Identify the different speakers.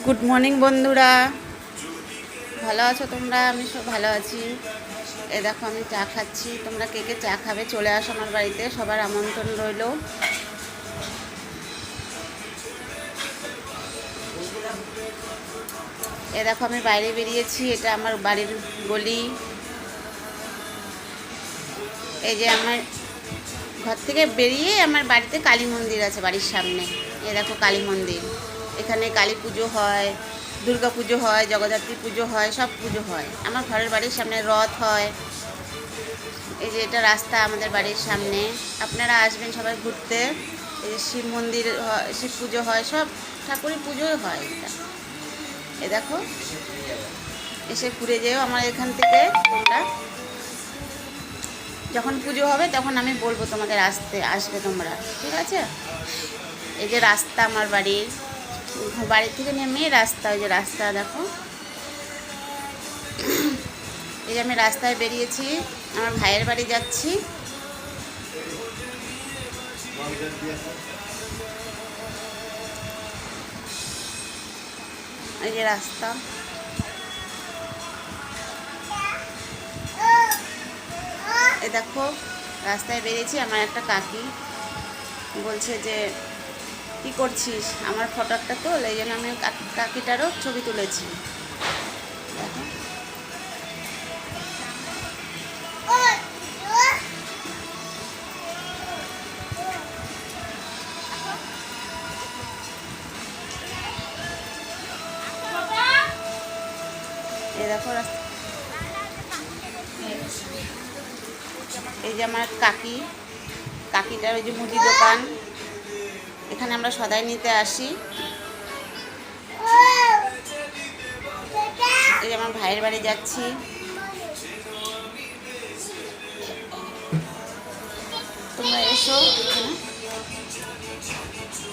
Speaker 1: Good morning বন্ধুরা, ভালো আছো তোমরা? আমি সব ভালো আছি। এ দেখো আমি চা খাচ্ছি। তোমরা কে কে চা খাবে চলে আসো আমার বাড়িতে, সবার আমন্ত্রণ রইল। এ দেখো আমি বাইরে বেরিয়েছি, এটা আমার বাড়ির গলি। এই যে আমার ঘর থেকে বেরিয়ে আমার বাড়িতে কালী মন্দির আছে বাড়ির সামনে। এ দেখো কালী মন্দির, এখানে কালী পুজো হয়, দুর্গা পুজো হয়, জগদ্ধাত্রী পুজো হয়, সব পুজো হয়। আমার ঘরের বাড়ির সামনে রথ হয়। এই যে এটা রাস্তা আমাদের বাড়ির সামনে, আপনারা আসবেন সবাই ঘুরতে। এই যে শিব মন্দির হয়, শিব পুজো হয়, সব ঠাকুরের পুজোই হয় এটা। এ দেখো এসে ঘুরে যেও আমার এখান থেকে তোমরা। যখন পুজো হবে তখন আমি বলবো তোমাদের আসবে তোমরা, ঠিক আছে? এই যে রাস্তা আমার বাড়ির, বাড়ি থেকে নেমে রাস্তা, ওই যে রাস্তা দেখো। এই যে আমি রাস্তায় বেরিয়েছি, আমার ভাইয়ের বাড়ি যাচ্ছি। এই যে রাস্তা, এই দেখো রাস্তায় বেরিয়েছি। আমার একটা কাকি বলছে যে কী করছিস, আমার ফটো একটা তোল। এই জন্য আমি কাকিটারও ছবি তুলেছি। দেখো এই দেখো রাস্তা। এই যে আমার কাকিটার ওই যে মুদি দোকান, এখানে আমরা সদাই নিতে আসি। এই যে আমার ভাইয়ের বাড়ি যাচ্ছি। তোমরা এসো এখানে।